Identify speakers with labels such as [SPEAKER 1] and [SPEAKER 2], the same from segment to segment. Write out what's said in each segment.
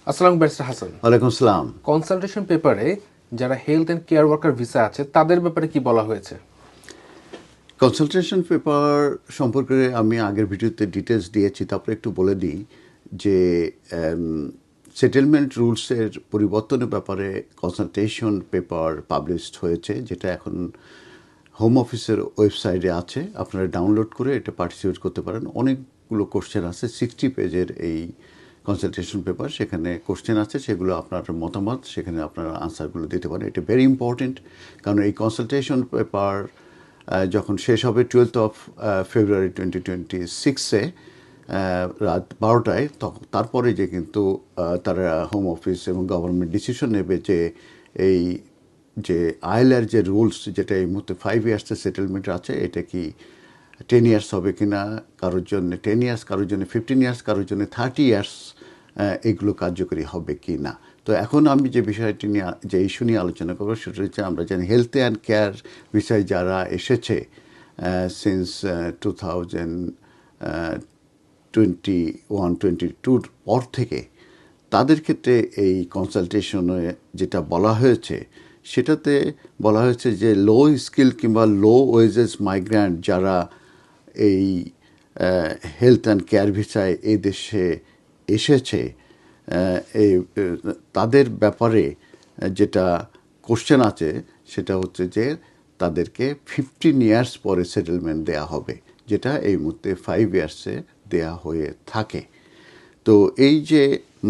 [SPEAKER 1] আসসালামু ব্যারিস্টার হাসান।
[SPEAKER 2] ওয়ালাইকুম আসসালাম।
[SPEAKER 1] কনসালটেশন পেপারে যারা health and care worker visa আছে তাদের ব্যাপারে কি বলা হয়েছে?
[SPEAKER 2] কনসালটেশন পেপার সম্পর্কে আমি আগের ভিডিওতে ডিটেলস দিয়েছি, তারপরে একটু বলে দিই যে সেটেলমেন্ট রুলসের পরিবর্তনের ব্যাপারে কনসালটেশন পেপার পাবলিশড হয়েছে, যেটা এখন হোম অফিসের ওয়েবসাইটে আছে। আপনারা ডাউনলোড করে এটা পার্টিসিপেট করতে পারেন। অনেকগুলো কোশ্চেন আছে, 60 পেজের এই কনসালটেশন পেপার। সেখানে কোশ্চেন আছে, সেগুলো আপনার মতামত, সেখানে আপনারা আনসারগুলো দিতে পারেন। এটা ভেরি ইম্পর্টেন্ট, কারণ এই কনসালটেশন পেপার যখন শেষ হবে 12th of February 2026-এ রাত 12টায়, তারপরে যে কিন্তু তারা হোম অফিস এবং গভর্নমেন্ট ডিসিশন নেবে যে এই যে আইএলআর যে রুলস, যেটা এই মুহূর্তে 5 ইয়ার্সের সেটেলমেন্ট আছে, এটা কি 10 ইয়ার্স হবে কি না, কারোর জন্য 10 ইয়ার্স, কারোর জন্য 15 ইয়ার্স, কারোর জন্য 30 ইয়ার্স, এগুলো কার্যকরী হবে কি না। তো এখন আমি যে বিষয়টি নিয়ে, যে ইস্যু নিয়ে আলোচনা করবো, সেটা হচ্ছে আমরা জানি হেলথ অ্যান্ড কেয়ার বিষয়ে যারা এসেছে সিন্স 2021-22 পর থেকে, তাদের ক্ষেত্রে এই কনসালটেশনে যেটা বলা হয়েছে, সেটাতে বলা হয়েছে যে লো স্কিল কিংবা লো ওয়েজেস মাইগ্রেন্ট যারা এই হেলথ অ্যান্ড কেয়ার ভিসায় এই দেশে এসেছে, এই তাদের ব্যাপারে যেটা কোশ্চেন আছে, সেটা হচ্ছে যে তাদেরকে 15 ইয়ার্স পরে সেটেলমেন্ট দেয়া হবে, যেটা এই মুহূর্তে 5 ইয়ার্সে দেয়া হয়ে থাকে। তো এই যে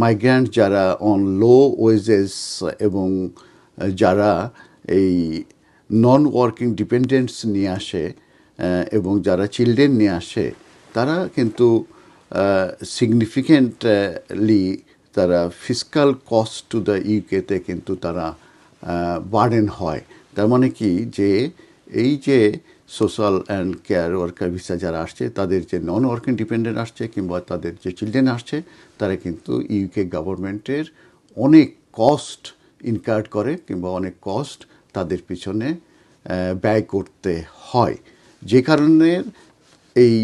[SPEAKER 2] মাইগ্রেন্ট যারা অন লো ওয়েজেস এবং যারা এই নন ওয়ার্কিং ডিপেন্ডেন্টস নিয়ে আসে এবং যারা চিলড্রেন নিয়ে আসে, তারা কিন্তু সিগনিফিকেন্টলি তারা ফিসকাল কস্ট টু দ্য ইউকেতে কিন্তু তারা বার্ডেন হয়। তার মানে কি, যে এই যে social and care worker visa যারা আসছে, তাদের যে নন ওয়ার্কিং ডিপেন্ডেন্ট আসছে কিংবা তাদের যে চিলড্রেন আসছে, তারা কিন্তু ইউকে গভর্নমেন্টের অনেক কস্ট ইনকার করে কিংবা অনেক কস্ট তাদের পিছনে ব্যয় করতে হয়। যে কারণে এই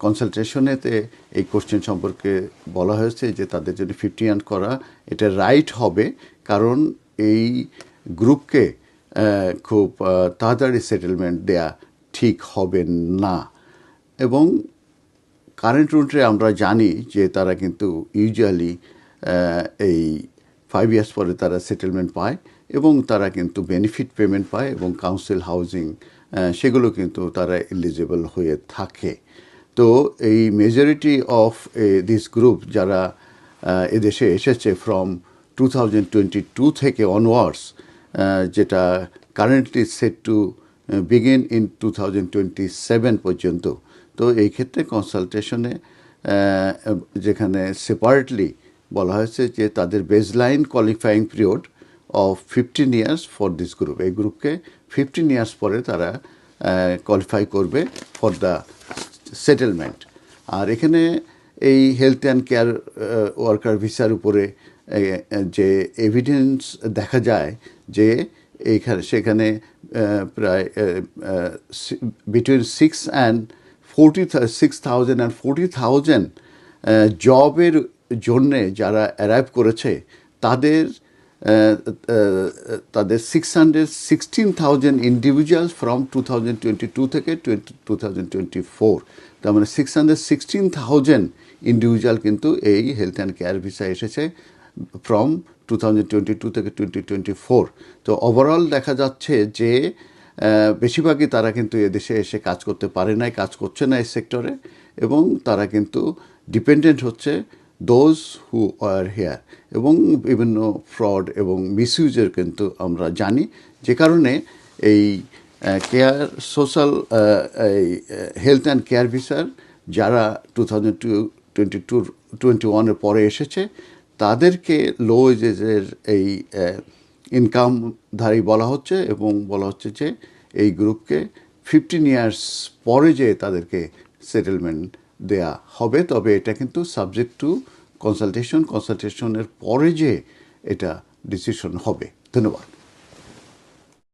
[SPEAKER 2] কনসালটেশনেতে এই কোশ্চেন সম্পর্কে বলা হয়েছে যে তাদের জন্য 50 ইয়ার্স করা এটা রাইট হবে, কারণ এই গ্রুপকে খুব তাড়াতাড়ি সেটেলমেন্ট দেয়া ঠিক হবে না। এবং কারেন্ট রুটে আমরা জানি যে তারা কিন্তু ইউজুয়ালি এই 5 ইয়ার্স পরে তারা সেটেলমেন্ট পায় এবং তারা কিন্তু বেনিফিট পেমেন্ট পায় এবং কাউন্সিল হাউজিং, সেগুলো কিন্তু তারা এলিজিবল হয়ে থাকে। তো এই মেজরিটি অফ দিস গ্রুপ যারা এদেশে এসেছে ফ্রম 2022 থেকে অনওয়ার্ডস, যেটা currently set to begin in 2027 পর্যন্ত। তো এই ক্ষেত্রে কনসালটেশনে যেখানে সেপারেটলি বলা হয়েছে যে তাদের baseline qualifying period of 15 years for this group, এই গ্রুপকে 15 ইয়ার্স পরে তারা কোয়ালিফাই করবে ফর দ্য সেটেলমেন্ট। আর এখানে এই হেলথ অ্যান্ড কেয়ার ওয়ার্কার ভিসার উপরে যে এভিডেন্স দেখা যায় যে সেখানে প্রায় বিটুইন 6,000 and 40,000 জবের জন্যে যারা অ্যারাইভ করেছে, তাদের 616,000 ইন্ডিভিজুয়ালস ফ্রম 2022 থেকে 2024। তার মানে 616,000 ইন্ডিভিজুয়াল কিন্তু এই হেলথ অ্যান্ড কেয়ার ভিসা এসেছে ফ্রম 2022 থেকে 2024। তো ওভারঅল দেখা যাচ্ছে যে বেশিরভাগই তারা কিন্তু এদেশে এসে কাজ করতে পারে নাই, কাজ করছে না এই সেক্টরে, এবং তারা কিন্তু ডিপেন্ডেন্ট হচ্ছে দোজ হু আর হেয়ার, এবং বিভিন্ন ফ্রড এবং মিসইউজের কিন্তু আমরা জানি। যে কারণে এই কেয়ার সোশ্যাল এই হেলথ অ্যান্ড কেয়ার ভিসার যারা 2021-এর পরে এসেছে, তাদেরকে লো ওয়েজেসের এই ইনকামধারী বলা হচ্ছে, এবং বলা হচ্ছে যে এই গ্রুপকে 15 ইয়ার্স পরে যে তাদেরকে সেটেলমেন্ট দেয়া হবে। তবে এটা কিন্তু সাবজেক্ট টু কনসালটেশনের পরে যে এটা ডিসিশন হবে। ধন্যবাদ।